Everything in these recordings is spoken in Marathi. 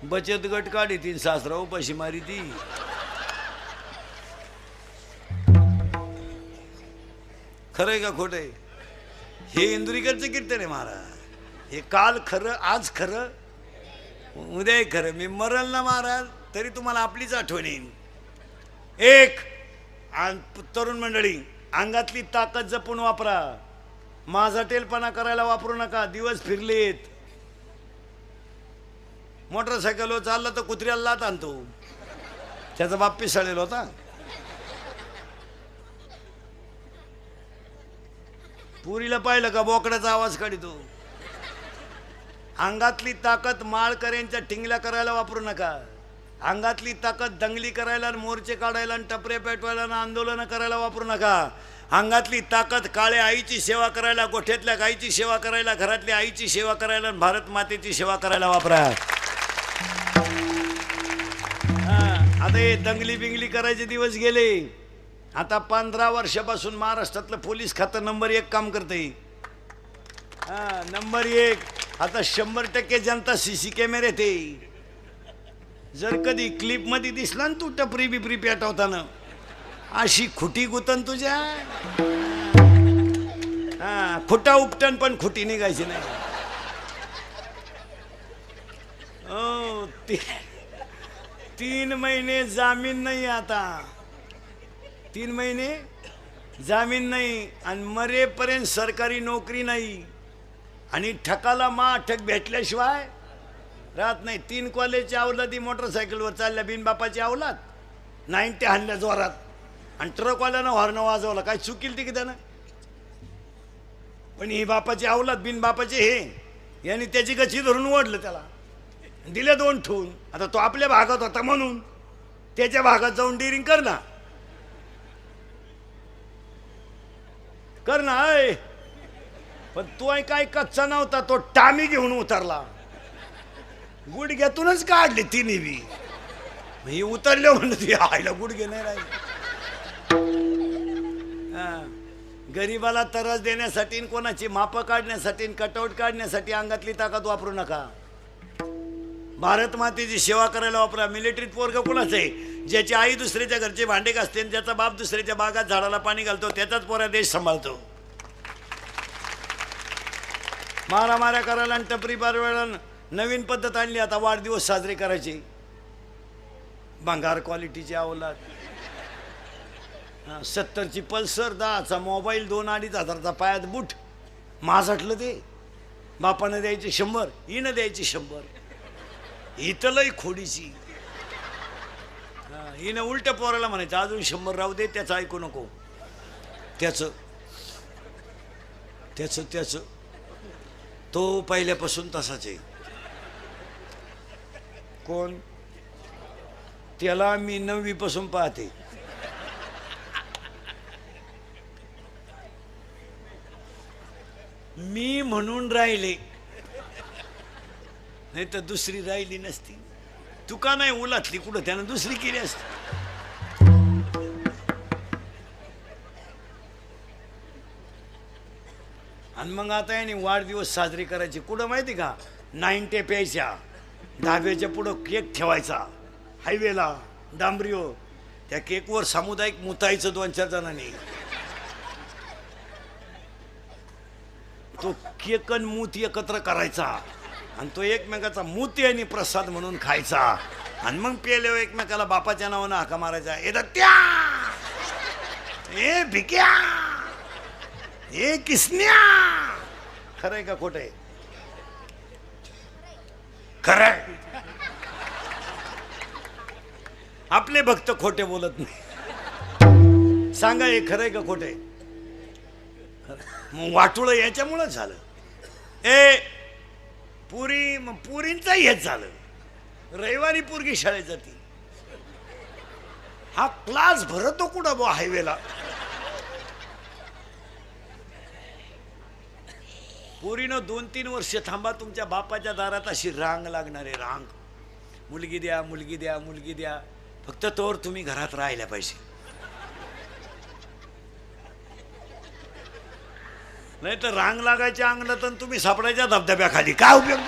बचत गट काढी ती सासरा उपाशी मारी ती. खरंय का खोटंय? हे इंदुरीकरचं कीर्तन आहे महाराज. हे काल खरं, आज खरं, उद्याही खरं. मी मरल ना महाराज तरी तुम्हाला आपलीच आठवण येईल. एक तरुण मंडळी, अंगातली ताकद जपून वापरा. माझा टेलपणा करायला वापरू नका. दिवस फिरलेत. मोटरसायकलवर चालला तर कुत्र्याला लात आणतो. त्याचा बाप पिसाळलेला होता. पुरीला पाहिलं का बोकड्याचा आवाज काढतो. अंगातली ताकद माळकऱ्यांच्या टिंगल्या करायला वापरू नका. अंगातली ताकद दंगली करायला, मोर्चे काढायला, टपरे पेटवायला, आंदोलन करायला वापरू नका. अंगातली ताकद काळ्या आईची सेवा करायला, गोठ्यातल्या गाईची सेवा करायला, घरातल्या आईची सेवा करायला, भारत मातेची सेवा करायला वापरा. आता हे दंगली बिंगली करायचे दिवस गेले. आता 15 वर्षापासून महाराष्ट्रातलं पोलीस खातं नंबर 1 काम करते. नंबर 1. आता 100% जनता CC कॅमेरे ते. जर कधी क्लिप मध्ये दिसला ना तू टपरी बिपरी पेटवताना, अशी खुटी गुतन तुझ्या. खुटा उपटन पण खुटी निघायची नाही. 3 महिने जामीन नाही. आता 3 महिने जामीन नाही आणि मरेपर्यंत सरकारी नोकरी नाही. आणि ठकाला ठक भेटल्याशिवाय राहत नाही. 3 कॉलेजची अवलादी मोटरसायकलवर चालल्या, बिनबापाची अवलाद. 90 हाणल्या जोरात आणि ट्रकवाल्यानं हॉर्न वाजवला. काय चुकील ती की त्यानं? पण ही बापाची अवलाद, बिनबापाचे हे, यांनी त्याची गच्ची धरून ओढलं, त्याला दिले 2 ठेवून. आता तो आपल्या भागात होता म्हणून त्याच्या भागात जाऊन डिरिंग कर ना, कर ना. पण तो काय कच्चा नव्हता, तो टामी घेऊन उतरला. गुडघ्यातूनच काढले तिने बी. ही उतरले म्हणत आईला गुडघे नाही राहिले. गरीबाला तरस देण्यासाठी, कोणाची मापं काढण्यासाठी, कटआउट काढण्यासाठी अंगातली ताकद वापरू नका. भारत मातेची सेवा करायला वापरा. मिलिटरीत पोरग कोणाच आहे? ज्याची आई दुसऱ्याच्या घरचे भांडे घासते, ज्याचा बाप दुसऱ्याच्या बागात झाडाला पाणी घालतो, त्याचाच पोरा देश सांभाळतो. मारामाऱ्या करायला आणि टपरी बारवायला नवीन पद्धत आणली. आता वाढदिवस साजरे करायचे. भंगार क्वालिटीची अवलाद. 70ची पल्सर, 10चा मोबाईल, 2-2.5 हजारचा पायात बूट. माझाटलं ते. बापानं द्यायची 100, हिनं द्यायची 100. इथं लई खोडीची. हिनं उलट्या पोराला म्हणायचं अजून 100 राहू दे, त्याचं ऐकू नको. त्याचं तो पहिल्यापासून तसाच आहे. कोण? त्याला मी 9वी पासून पाहते. मी म्हणून राहिले, नाही तर दुसरी राहिली नसती. तुका नाही उलातली कुठं, त्यानं दुसरी केली असती. आणि मग आता याने वाढदिवस साजरे करायचे कुठं माहिती का? 90 प्यायच्या, धाब्याच्या पुढं केक ठेवायचा, हायवेला डांबरीवर. त्या केकवर सामुदायिक मुतायचं 2-4 जणांनी. तो केक आणि मूत एकत्र करायचा आणि तो एकमेकाचा मूत आणि प्रसाद म्हणून खायचा. आणि मग पेल्यावर एकमेकाला बापाच्या नावानं हाका मारायचा. ए दत्त्या, ए भिक्या, ए किसन्या. खरंय का खोटंय? खरंय. आपले भक्त खोटे बोलत नाही. सांगा हे खरंय का खोटंय? मग वाटुळं याच्यामुळंच झालं. पुरींचा हेच झालं. रविवारी पोरगी शाळेत जाती. हा क्लास भरतो कुठं बा हायवेला? पोरीनं 2-3 वर्ष थांबा, तुमच्या बापाच्या दारात अशी रांग लागणार आहे. रांग. मुलगी द्या, मुलगी द्या, मुलगी द्या. फक्त तोवर तुम्ही घरात राहायला पाहिजे. नाही तर रांग लागायच्या अंगणात तुम्ही सापडायच्या धबधब्याखाली. काय उपयोग?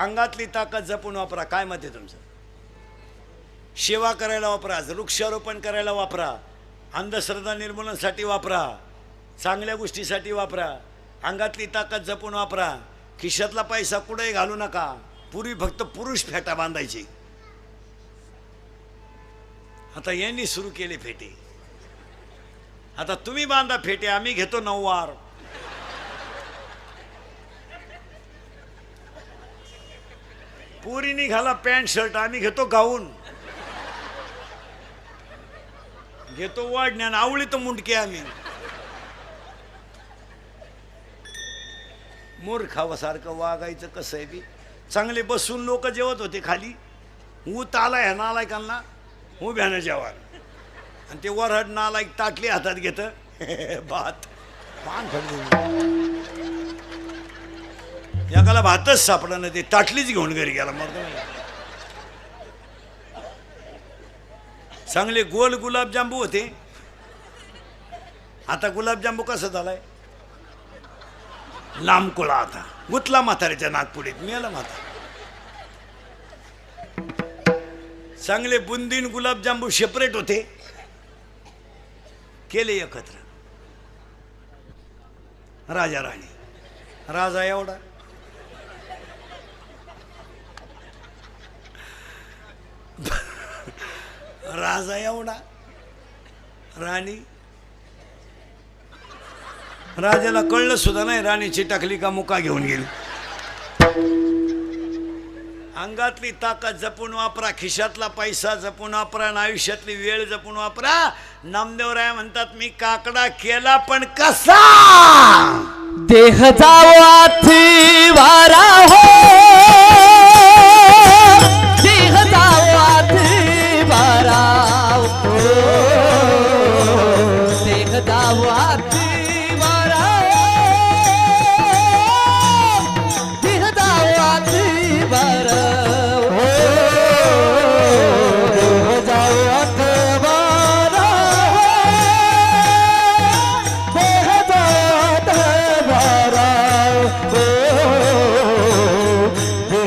अंगातली ताकद जपून वापरा. काय मत आहे तुमचं? सेवा करायला वापरा, वृक्षारोपण करायला वापरा, अंधश्रद्धा निर्मूलनासाठी वापरा, चांगल्या गोष्टीसाठी वापरा. अंगातली ताकद जपून वापरा. खिशातला पैसा कुठेही घालू नका. पूर्वी फक्त पुरुष फेटा बांधायचे, आता यांनी सुरू केले फेटे. आता तुम्ही बांधा फेटे, आम्ही घेतो नऊवार. पुरीनी घाला पॅन्ट शर्ट, आम्ही घेतो गाऊन. घेतो वाढण्यान आवळी तर मुंडके आम्ही. मूर्खावासारखं वागायचं कसं आहे बी. चांगले बसून लोक जेवत होते खाली, ऊत आला ह्या नालायकांना उभ्यानं जेवण, आणि ते वरहड नालायक ताटली हातात घेत भात पान एकाला भातच सापडा ना, ते ताटलीच घेऊन घरी गेला. मग चांगले गोल गुलाबजांबू होते, आता गुलाबजांबू कसा झालाय लांबकोळा. आता गुतला म्हाताऱ्याच्या नागपुडीत, मिळाला म्हातारा. चांगले बुंदीन गुलाबजांबू सेपरेट होते, केले एकत्र. राजा राणी, राजा एवढा, राजा एवढा, राणी. राजाला कळलं सुद्धा नाही राणीची टाकली का मुका घेऊन गेली. अंगातली ताकद जपून वापरा, खिशातला पैसा जपून वापरा, आणि आयुष्यातली वेळ जपून वापरा. नामदेवराय म्हणतात, मी काकडा केला पण कसा, देह जावाथी वारा हो, देह जावाथी वारा हो, देह जावाथी वारा हो, देह जावाथी वारा हो, देह जावाथी वारा हो, देह जावाथी वारा हो,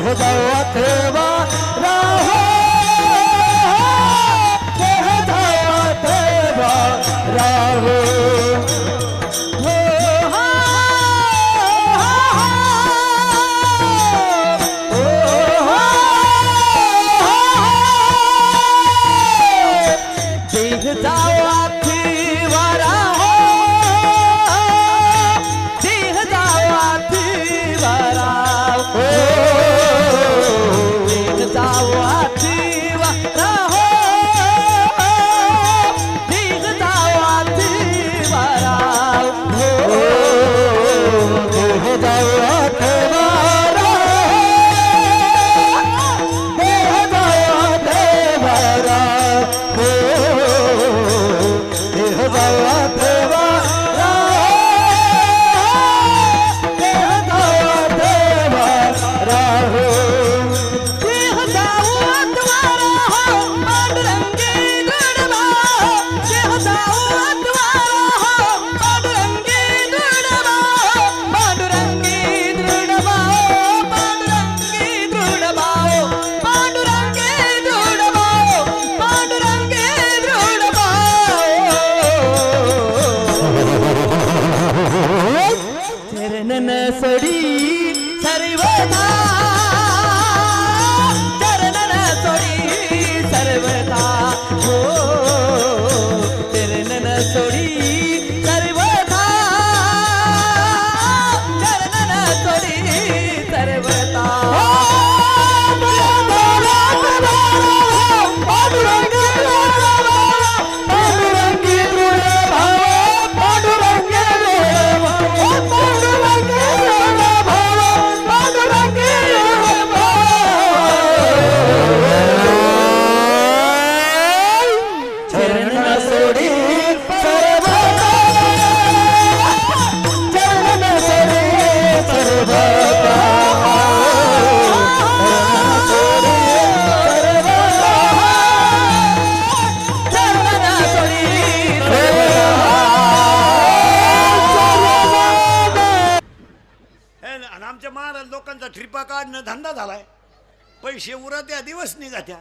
पैसे उरत्या दिवस निघत्या,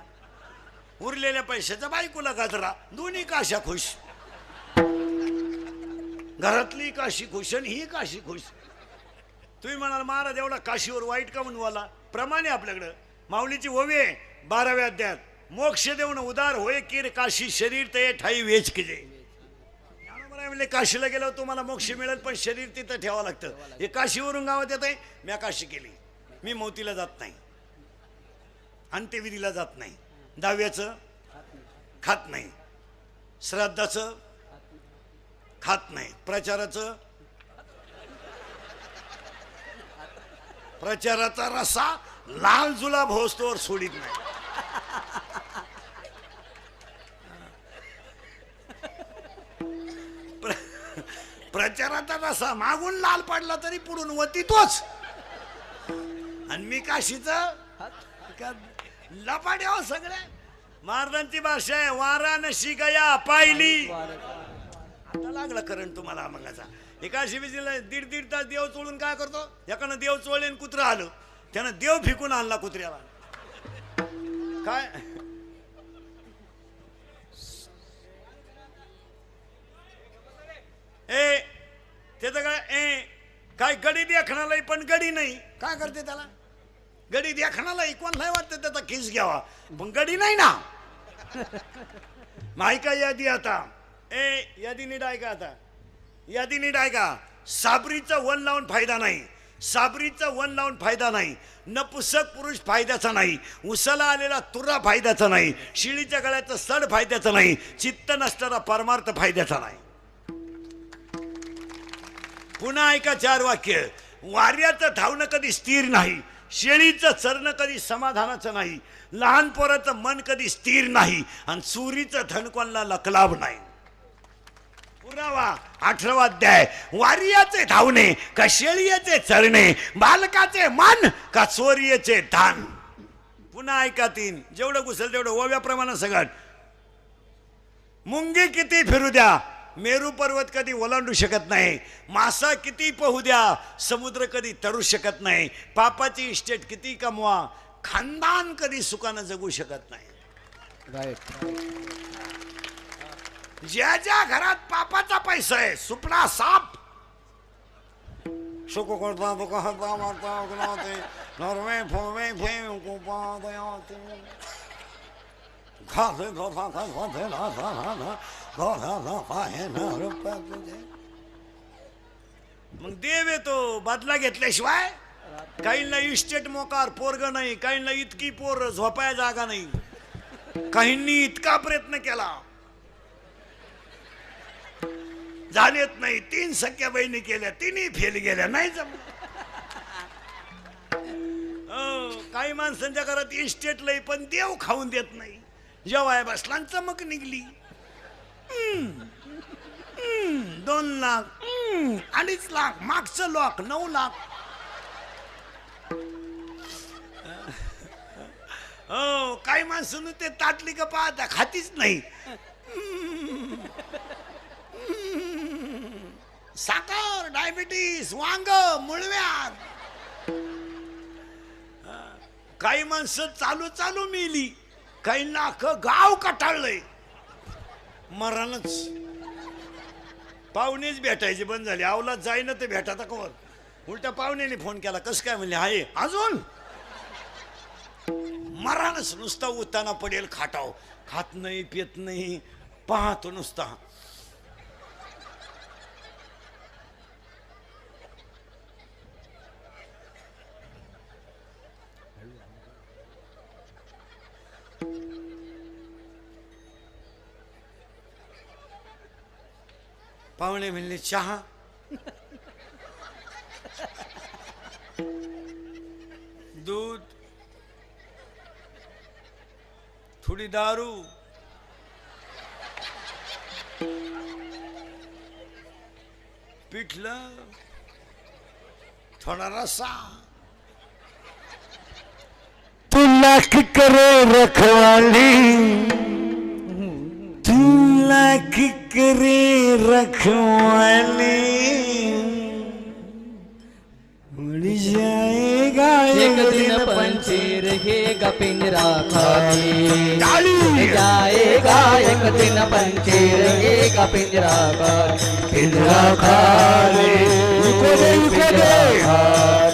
उरलेल्या पैशाचा बायकोला गाजरा, दोन्ही काशा खुश, घरातली काशी खुश आणि ही काशी खुश. तुम्ही म्हणाल महाराज एवढा काशीवर वाईट का म्हणून वाला? प्रमाणे आपल्याकडं माऊलीची ओवी 12व्या अध्यायात, मोक्ष देऊन उदार होय कीर काशी शरीर ते ठाई वेच किजे. म्हणजे काशीला गेल्यावर तुम्हाला मोक्ष मिळेल, पण शरीर तिथं ठेवावं लागतं. हे काशीवरून गावात येत आहे, मी काशी केली, मी मोतीला जात नाही, अंत्यविधीला जात नाही, दहाव्याचं खात नाही, श्राद्धाचं खात नाही, प्रचाराचा रसा लाल जुलाब होस्तोवर सोडित नाही. प्रचाराचा रसा मागून लाल पडला तरी पुढून वती तोच. आणि मी काशीचं लपाड्या सगळे. महाराजांची भाषा आहे, वारा नशी गया पाहिली. आता लागला करंट तुम्हाला मगाचा. एकाशी विजीला दीड तास देव चोळून काय करतो, एकानं देव चोळले आणि कुत्रा आलं, त्यानं देव फेकून आणला कुत्र्याला. काय ए त्याचं काय गडी देखणालाही पण गडी नाही. काय करते त्याला? गडी देखणालाही कोण नाही वाटतं त्याचा किस घ्यावा, पण गडी नाही ना. माहिती का यादी आता यादी नीट आहे का? आता यादी नीट आहे का? साबरीचा वन लावून फायदा नाही, साबरीचा वन लावून फायदा नाही, नपुसक पुरुष फायद्याचा नाही, उसाला आलेला तुरा फायद्याचा नाही, शिळीच्या गळ्याचं सड फायद्याचं नाही, चित्त नसणारा परमार्थ फायद्याचा नाही. पुन्हा ऐका 4 वाक्य. वाऱ्याचं धावणं कधी स्थिर नाही, शेळीचं चरणं कधी समाधानाचं नाही, लहान पोराचं मन कधी स्थिर नाही, आणि चोरीचं धन कोणाला लकलाभ नाही. पुरावा 18वा अध्याय. वारियाचे धावणे का शेळीचे चरणे, बालकाचे मन का चोरीचे धान. पुन्हा ऐका 3. जेवढं घुसल तेवढं ओव्याप्रमाणे सगळं. मुंगी किती फिरू द्या, मेरू पर्वत कधी ओलांडू शकत नाही, मासा किती पोहू द्या, समुद्र कधी तरू शकत नाही, पापाची इस्टेट किती कमवा, खानदान कधी सुखानं जगू शकत नाही. ज्या ज्या घरात पापाचा पैसा आहे, सुपडा साप मग देव येतो बदला घेतल्याशिवाय. काहींना इस्टेट मोकार पोरग नाही, काहींना इतकी पोर झोपाया जागा नाही, काहींनी इतका प्रयत्न केला झालेत नाही. 3 सख्या बहिणी केल्या, 3ही फेल गेल्या, नाही जमलं. काही माणसांच्या घरात इस्टेट लई पण देव खाऊन देत नाही. जेव्हा बसला चमक निघली. 2 लाख 2.5 लाख, मागचं लॉक 9 लाख. हो काही माणसं ते ताटली का पाहता खातीच नाही. साखर, डायबिटीस, वांग, मुळव्याध. काही माणसं चालू चालू मिली, काही नाख गाव कटाळलंय. मरणच. पाहुणेच भेटायचे बंद झाले. आवला जाईना ते भेटाता कवर. उलट्या पाहुण्याने फोन केला, कस काय म्हणले, आहे अजून. मरणच. नुसता उताना पडेल खाटाव, खात नाही पित नाही, पाहतो नुसता. पाहुणे म्हणले चहा. दूध, थोडी दारू, पिठलं, थोडा रसा. तुला की करे रखवाली, तुला की करे रखवाली, उड़ जाएगा एक दिन पंछी रहेगा पिंजरा खाली ताली! जाएगा एक दिन पंछी रहेगा पिंजरा खाली पिंजरा खाली रुको दे, रुको दे। पिंजरा खाली